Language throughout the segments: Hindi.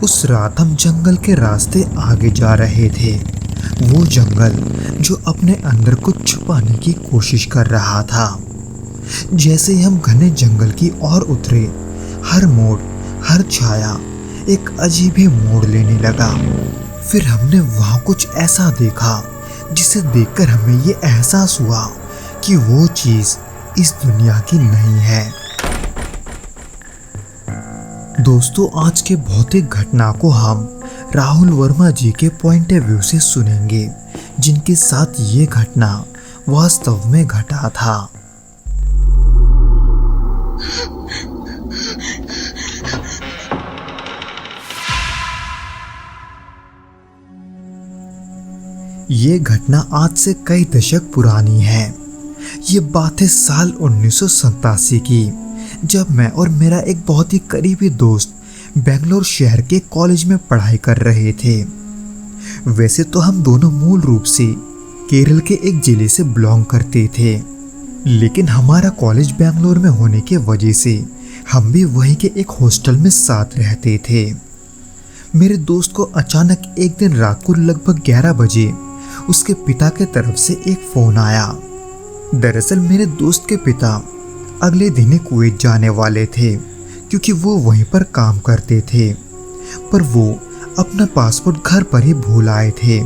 उस रात हम जंगल के रास्ते आगे जा रहे थे। वो जंगल जो अपने अंदर कुछ छुपाने की कोशिश कर रहा था। जैसे ही हम घने जंगल की ओर उतरे, हर मोड़, हर छाया एक अजीब ही मोड़ लेने लगा। फिर हमने वहां कुछ ऐसा देखा जिसे देखकर हमें ये एहसास हुआ कि वो चीज इस दुनिया की नहीं है। दोस्तों, आज के भौतिक घटना को हम राहुल वर्मा जी के पॉइंट ऑफ व्यू से सुनेंगे, जिनके साथ ये घटना वास्तव में घटा था। ये घटना आज से कई दशक पुरानी है। ये बात है साल 1987 की, जब मैं और मेरा एक बहुत ही करीबी दोस्त बेंगलोर शहर के कॉलेज में पढ़ाई कर रहे थे। वैसे तो हम दोनों मूल रूप से केरल के एक जिले से बिलोंग करते थे, लेकिन हमारा कॉलेज बेंगलोर में होने के वजह से हम भी वहीं के एक हॉस्टल में साथ रहते थे। मेरे दोस्त को अचानक एक दिन रात को लगभग 11 बजे उसके पिता के तरफ से एक फोन आया। दरअसल मेरे दोस्त के पिता अगले दिन ही कुवैत जाने वाले थे, क्योंकि वो वहीं पर काम करते थे, पर वो अपना पासपोर्ट घर पर ही भूल आए थे।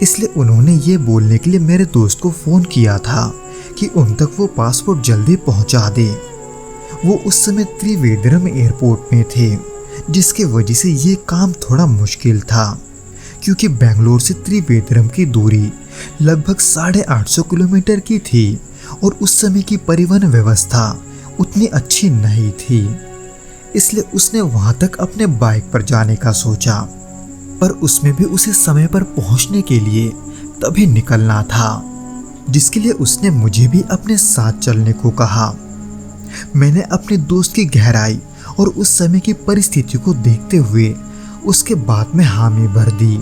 इसलिए उन्होंने ये बोलने के लिए मेरे दोस्त को फ़ोन किया था कि उन तक वो पासपोर्ट जल्दी पहुंचा दे। वो उस समय त्रिवेंद्रम एयरपोर्ट में थे, जिसकी वजह से ये काम थोड़ा मुश्किल था, क्योंकि बेंगलोर से त्रिवेंद्रम की दूरी लगभग 850 किलोमीटर की थी और उस समय की परिवहन व्यवस्था उतनी अच्छी नहीं थी। इसलिए उसने वहां तक अपने बाइक पर जाने का सोचा, पर उसमें भी उसे समय पर पहुंचने के लिए तभी निकलना था, जिसके लिए उसने मुझे भी अपने साथ चलने को कहा। मैंने अपने दोस्त की गहराई और उस समय की परिस्थिति को देखते हुए उसके बात में हामी भर दी।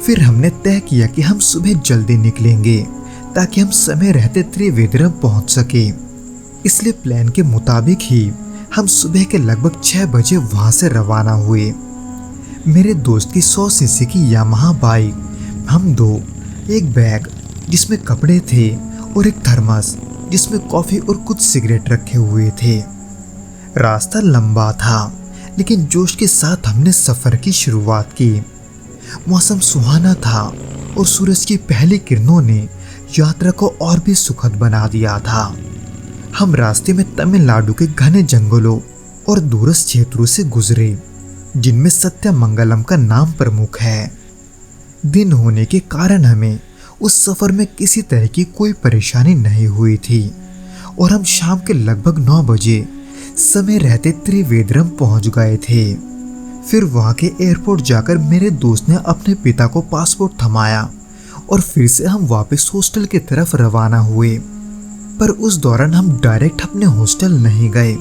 फिर हमने तय किया कि हम सुबह जल्दी निकलेंगे ताकि हम समय रहते त्रिवेंद्रम पहुंच सके। इसलिए प्लान के मुताबिक ही हम सुबह के लगभग 6 बजे वहां से रवाना हुए। मेरे दोस्त की 100 सीसी की यामाहा बाइक, हम दो, एक बैग जिसमें कपड़े थे और एक थर्मस जिसमें कॉफी और कुछ सिगरेट रखे हुए थे। रास्ता लंबा था, लेकिन जोश के साथ हमने सफर की शुरुआत की। मौसम सुहाना था और सूरज की पहली किरणों ने यात्रा को और भी सुखद बना दिया था। हम रास्ते में तमिलनाडु के घने जंगलों और दूरस्थ क्षेत्रों से गुजरे, जिनमें सत्यमंगलम का नाम प्रमुख है। दिन होने के कारण हमें उस सफर में किसी तरह की कोई परेशानी नहीं हुई थी और हम शाम के लगभग 9 बजे समय रहते त्रिवेंद्रम पहुंच गए थे। फिर वहां के एयरपोर्ट जाकर मेरे दोस्त ने अपने पिता को पासपोर्ट थमाया और फिर से हम वापस हॉस्टल की तरफ रवाना हुए। पर उस दौरान हम डायरेक्ट अपने हॉस्टल नहीं गए,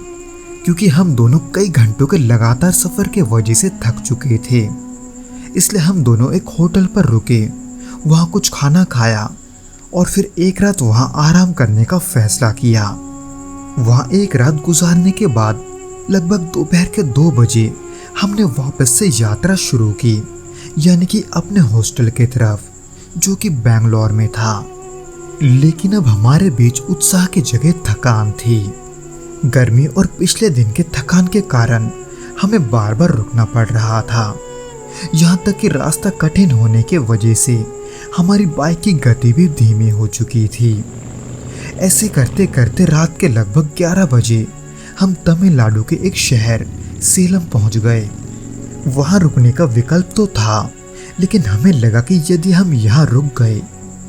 क्योंकि हम दोनों कई घंटों के लगातार सफर के वजह से थक चुके थे। इसलिए हम दोनों एक होटल पर रुके, वहां कुछ खाना खाया और फिर एक रात वहां आराम करने का फैसला किया। वहां एक रात गुजारने के बाद लगभग दोपहर के 2 बजे हमने वापस से यात्रा शुरू की, यानी कि अपने हॉस्टल की तरफ, जो कि बेंगलोर में था। लेकिन अब हमारे बीच उत्साह की जगह थकान थी। गर्मी और पिछले दिन के थकान के कारण हमें बार बार रुकना पड़ रहा था। यहाँ तक कि रास्ता कठिन होने के वजह से हमारी बाइक की गति भी धीमी हो चुकी थी। ऐसे करते करते रात के लगभग 11 बजे हम तमिलनाडु के एक शहर सेलम पहुंच गए। वहां रुकने का विकल्प तो था, लेकिन हमें लगा कि यदि हम यहाँ रुक गए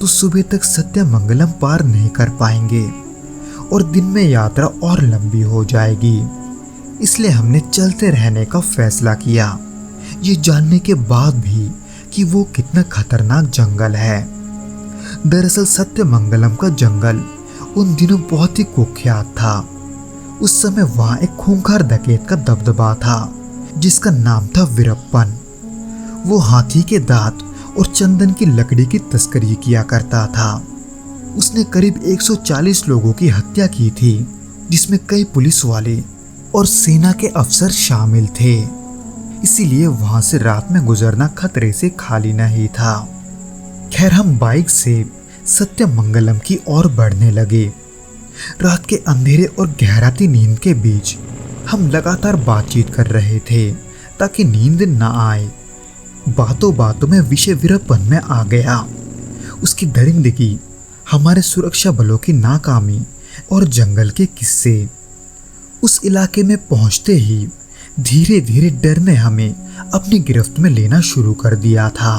तो सुबह तक सत्यमंगलम पार नहीं कर पाएंगे और दिन में यात्रा और लंबी हो जाएगी। इसलिए हमने चलते रहने का फैसला किया, ये जानने के बाद भी कि वो कितना खतरनाक जंगल है। दरअसल सत्यमंगलम का जंगल उन दिनों बहुत ही कुख्यात था। उस समय वहां एक खूंखार डकैत का दबदबा था, जिसका नाम था वीरप्पन। वो हाथी के दांत और चंदन की लकड़ी की तस्करी किया करता था। उसने करीब 140 लोगों की हत्या की थी, जिसमें कई पुलिस वाले और सेना के अफसर शामिल थे। इसीलिए वहां से रात में गुजरना खतरे से खाली नहीं था। खैर, हम बाइक से सत्यमंगलम की ओर बढ़ने लगे। रात के अंधेरे और गहराती नींद के बीच हम लगातार बातचीत कर रहे थे ताकि नींद न आए। बातों बातों में विषय विरहपन में आ गया। उसकी दरिंदगी, हमारे सुरक्षा बलों की नाकामी और जंगल के किस्से। उस इलाके में पहुंचते ही धीरे धीरे डर ने हमें अपनी गिरफ्त में लेना शुरू कर दिया था।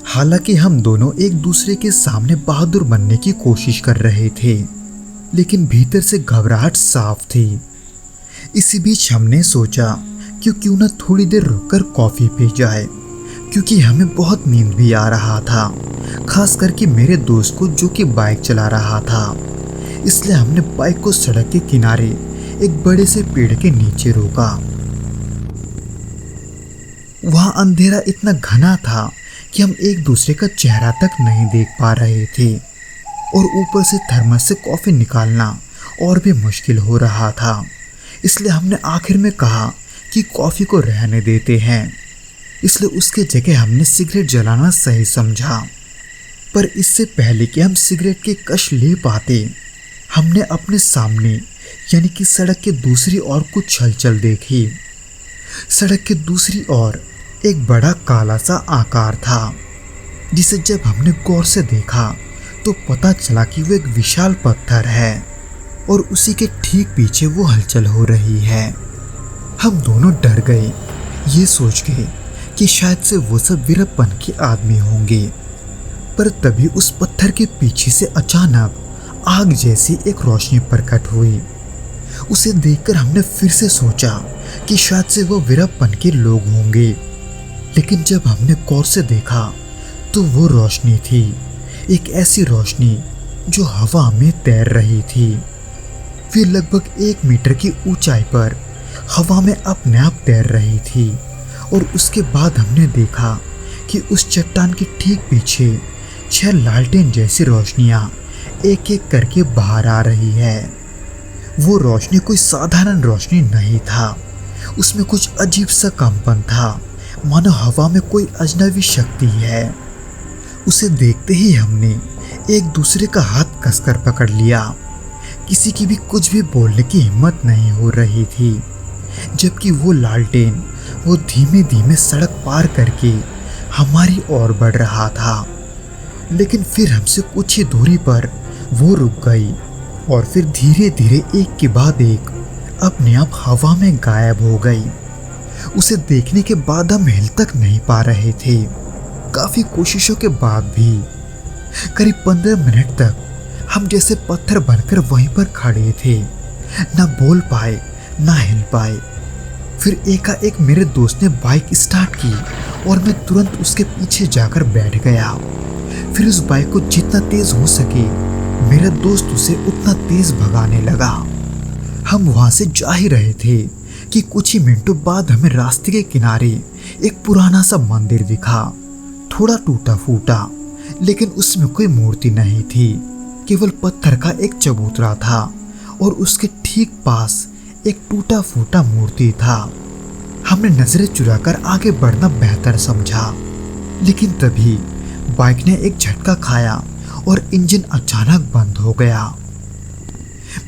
हालांकि हम दोनों एक दूसरे के सामने बहादुर बनने की कोशिश कर रहे थे, लेकिन भीतर से घबराहट साफ थी। इसी बीच हमने सोचा कि क्यों न थोड़ी देर रुककर कॉफी पी जाए, क्योंकि हमें बहुत नींद भी आ रहा था, खास करके मेरे दोस्त को जो कि बाइक चला रहा था। इसलिए हमने बाइक को सड़क के किनारे एक बड़े से पेड़ के नीचे रोका। वहां अंधेरा इतना घना था कि हम एक दूसरे का चेहरा तक नहीं देख पा रहे थे, और ऊपर से थर्मस से कॉफी निकालना और भी मुश्किल हो रहा था। इसलिए हमने आखिर में कहा कि कॉफी को रहने देते हैं। इसलिए उसके जगह हमने सिगरेट जलाना सही समझा। पर इससे पहले कि हम सिगरेट के कश ले पाते, हमने अपने सामने यानी कि सड़क के दूसरी ओर कुछ हलचल देखी। सड़क के दूसरी ओर एक बड़ा काला सा आकार था, जिसे जब हमने गौर से देखा तो पता चला कि वो एक विशाल पत्थर है और उसी के ठीक पीछे वो हलचल हो रही है। हम दोनों डर गए, ये सोच के कि शायद से वो सब वीरप्पन के आदमी होंगे। पर तभी उस पत्थर के पीछे से अचानक आग जैसी एक रोशनी प्रकट हुई। उसे देखकर हमने फिर से सोचा कि शायद से वो वीरप्पन के लोग होंगे, लेकिन जब हमने गौर से देखा तो वो रोशनी थी, एक ऐसी रोशनी जो हवा में तैर रही थी। वे लगभग 1 मीटर की ऊंचाई पर हवा में अपने आप तैर रही थी, और उसके बाद हमने देखा कि उस चट्टान के ठीक पीछे 6 लालटेन जैसी रोशनियां एक एक करके बाहर आ रही है। वो रोशनी कोई साधारण रोशनी नहीं था, उसमें कुछ अजीब सा कंपन था, मानो हवा में कोई अजनबी शक्ति है। उसे देखते ही हमने एक दूसरे का हाथ कसकर पकड़ लिया। किसी की भी कुछ भी बोलने की हिम्मत नहीं हो रही थी, जबकि वो लालटेन वो धीमे धीमे सड़क पार करके हमारी ओर बढ़ रहा था। लेकिन फिर हमसे कुछ ही दूरी पर वो रुक गई और फिर धीरे धीरे एक के बाद एक अपने आप हवा में गायब हो गई। उसे देखने के बाद हम हिल तक नहीं पा रहे थे। काफी कोशिशों के बाद भी करीब 15 मिनट तक हम जैसे पत्थर बनकर वहीं पर खड़े थे, ना बोल पाए ना हिल पाए। फिर एकाएक मेरे दोस्त ने बाइक स्टार्ट की और मैं तुरंत उसके पीछे जाकर बैठ गया। फिर उस बाइक को जितना तेज हो सके मेरा दोस्त उसे उतना तेज भगाने लगा। हम वहां से जा ही रहे थे कि कुछ ही मिनटों बाद हमें रास्ते के किनारे एक पुराना सा मंदिर दिखा, थोड़ा टूटा फूटा, लेकिन उसमें कोई मूर्ति नहीं थी, केवल पत्थर का एक चबूतरा था और उसके ठीक पास एक टूटा फूटा मूर्ति था। हमने नजरें चुराकर आगे बढ़ना बेहतर समझा, लेकिन तभी बाइक ने एक झटका खाया और इंजन अचानक बंद हो गया।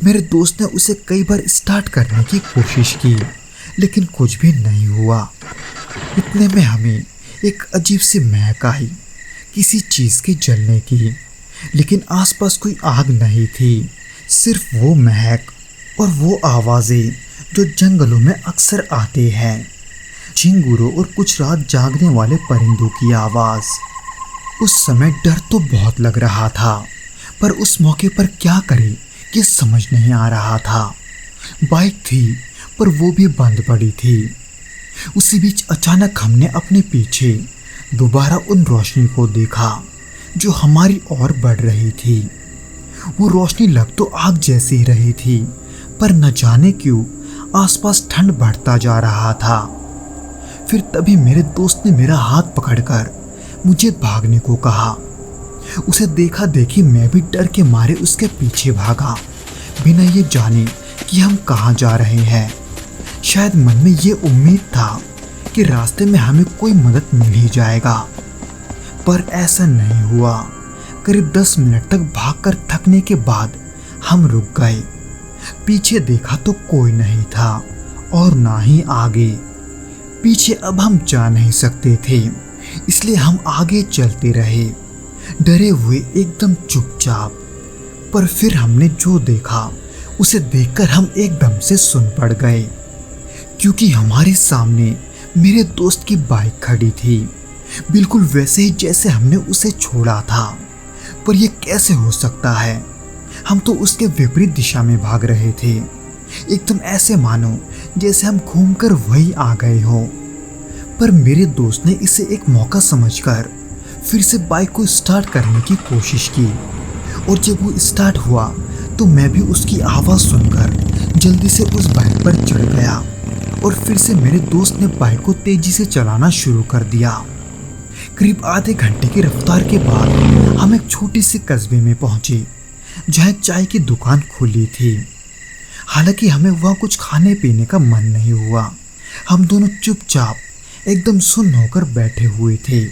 मेरे दोस्त ने उसे कई बार स्टार्ट करने की कोशिश की, लेकिन कुछ भी नहीं हुआ। इतने में हमें एक अजीब सी महक आई, किसी चीज के जलने की, लेकिन आसपास कोई आग नहीं थी, सिर्फ वो महक और वो आवाजें जो जंगलों में अक्सर आते हैं, झिंगुरों और कुछ रात जागने वाले परिंदों की आवाज। उस समय डर तो बहुत लग रहा था, पर उस मौके पर क्या करें ये समझ नहीं आ रहा था। बाइक थी पर वो भी बंद पड़ी थी। उसी बीच अचानक हमने अपने पीछे दोबारा उन रोशनी को देखा जो हमारी ओर बढ़ रही थी। वो रोशनी लग तो आग जैसी ही रही थी, पर न जाने क्यों आसपास ठंड बढ़ता जा रहा था। फिर तभी मेरे दोस्त ने मेरा हाथ पकड़कर मुझे भागने को कहा। उसे देखा देखी मैं भी डर के मारे उसके पीछे भागा, बिना ये जाने कि हम कहाँ जा रहे हैं। शायद मन में ये उम्मीद था कि रास्ते में हमें कोई मदद मिल ही जाएगा, पर ऐसा नहीं हुआ। करीब 10 मिनट तक भागकर थकने के बाद हम रुक गए। पीछे देखा तो कोई नहीं था और ना ही आगे। पीछे अब हम जा नहीं सकते थे, इसलिए हम आगे चलते रहे, डरे हुए एकदम चुपचाप। पर फिर हमने जो देखा उसे देखकर हम एकदम से सुन पड़ गए, क्योंकि हमारे सामने मेरे दोस्त की बाइक खड़ी थी, बिल्कुल वैसे ही जैसे हमने उसे छोड़ा था। पर यह कैसे हो सकता है? हम तो उसके विपरीत दिशा में भाग रहे थे, एकदम ऐसे मानो जैसे हम घूमकर वही आ गए हो। पर मेरे दोस्त ने इसे एक मौका समझकर फिर से बाइक को स्टार्ट करने की कोशिश की, और जब वो स्टार्ट हुआ तो मैं भी उसकी आवाज़ सुनकर जल्दी से उस बाइक पर चढ़ गया, और फिर से मेरे दोस्त ने बाइक को तेजी से चलाना शुरू कर दिया। करीब आधे घंटे की रफ्तार के बाद हम एक छोटी सी कस्बे में पहुंचे, जहाँ एक चाय की दुकान खुली थी। हालांकि हमें वहाँ कुछ खाने पीने का मन नहीं हुआ। हम दोनों चुपचाप एकदम सुन्न होकर बैठे हुए थे।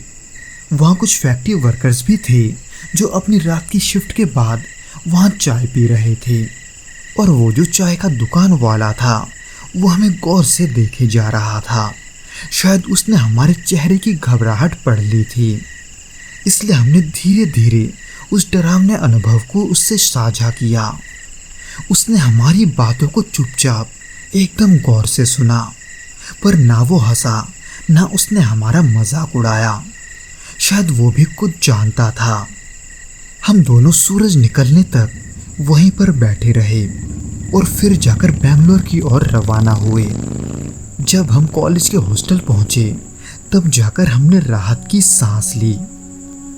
वहाँ कुछ फैक्ट्री वर्कर्स भी थे जो अपनी रात की शिफ्ट के बाद वहाँ चाय पी रहे थे, और वो जो चाय का दुकान वाला था वो हमें गौर से देखे जा रहा था। शायद उसने हमारे चेहरे की घबराहट पढ़ ली थी, इसलिए हमने धीरे धीरे उस डरावने अनुभव को उससे साझा किया। उसने हमारी बातों को चुपचाप एकदम गौर से सुना, पर ना वो हंसा ना उसने हमारा मजाक उड़ाया। शायद वो भी कुछ जानता था। हम दोनों सूरज निकलने तक वहीं पर बैठे रहे और फिर जाकर बेंगलोर की ओर रवाना हुए। जब हम कॉलेज के हॉस्टल पहुंचे तब जाकर हमने राहत की सांस ली।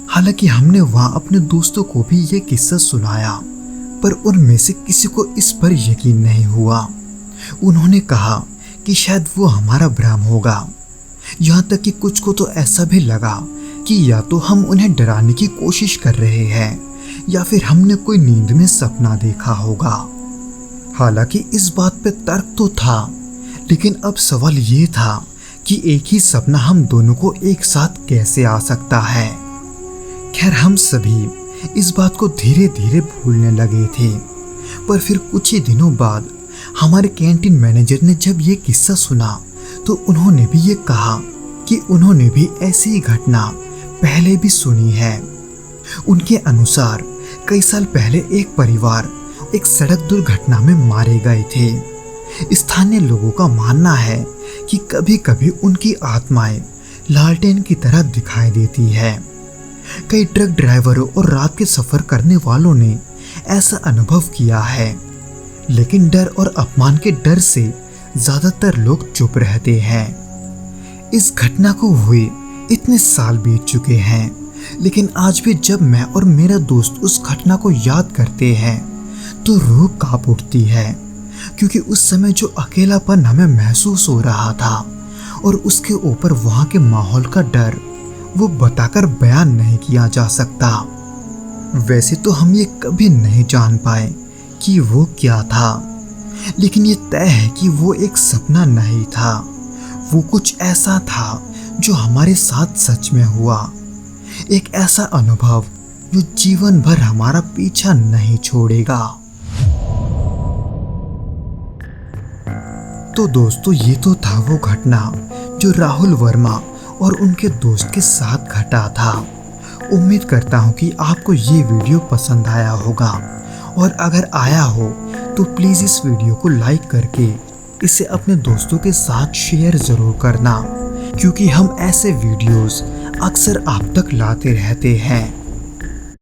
हालांकि हमने वहां अपने दोस्तों को भी ये किस्सा सुनाया, पर उनमें से किसी को इस पर यकीन नहीं हुआ। उन्होंने कहा कि शायद वो हमारा भ्रम होगा। यहाँ तक कि कुछ को तो ऐसा भी लगा कि या तो हम उन्हें डराने की कोशिश कर रहे हैं या फिर हमने कोई नींद में सपना देखा होगा। हालांकि इस बात पे तर्क तो था, लेकिन अब सवाल ये था कि एक ही सपना हम दोनों को एक साथ कैसे आ सकता है। खैर, हम सभी इस बात को धीरे धीरे भूलने लगे थे। पर फिर कुछ ही दिनों बाद हमारे कैंटीन मैनेजर ने जब ये किस्सा सुना तो उन्होंने भी ये कहा कि उन्होंने भी ऐसी ही घटना पहले भी सुनी है। उनके अनुसार कई साल पहले एक परिवार एक सड़क दुर्घटना में मारे गए थे। स्थानीय लोगों का मानना है कि कभी कभी उनकी आत्माएं लालटेन की तरह दिखाई देती है। कई ट्रक ड्राइवरों और रात के सफर करने वालों ने ऐसा अनुभव किया है, लेकिन डर और अपमान के डर से ज्यादातर लोग चुप रहते हैं। इस घटना को हुए इतने साल बीत चुके हैं, लेकिन आज भी जब मैं और मेरा दोस्त उस घटना को याद करते हैं तो रूह कांप उठती है, क्योंकि उस समय जो अकेलापन हमें महसूस हो रहा था और उसके ऊपर वहां के माहौल का डर, वो बताकर बयान नहीं किया जा सकता। वैसे तो हम ये कभी नहीं जान पाए कि वो क्या था, लेकिन ये तय है कि वो एक सपना नहीं था। वो कुछ ऐसा था जो हमारे साथ सच में हुआ, एक ऐसा अनुभव जो जीवन भर हमारा पीछा नहीं छोड़ेगा। तो दोस्तों, ये तो था वो घटना जो राहुल वर्मा और उनके दोस्त के साथ घटा था। उम्मीद करता हूँ कि आपको ये वीडियो पसंद आया होगा, और अगर आया हो तो प्लीज़ इस वीडियो को लाइक करके इसे अपने दोस्तों के साथ शेयर ज़रूर करना, क्योंकि हम ऐसे वीडियोस अक्सर आप तक लाते रहते हैं।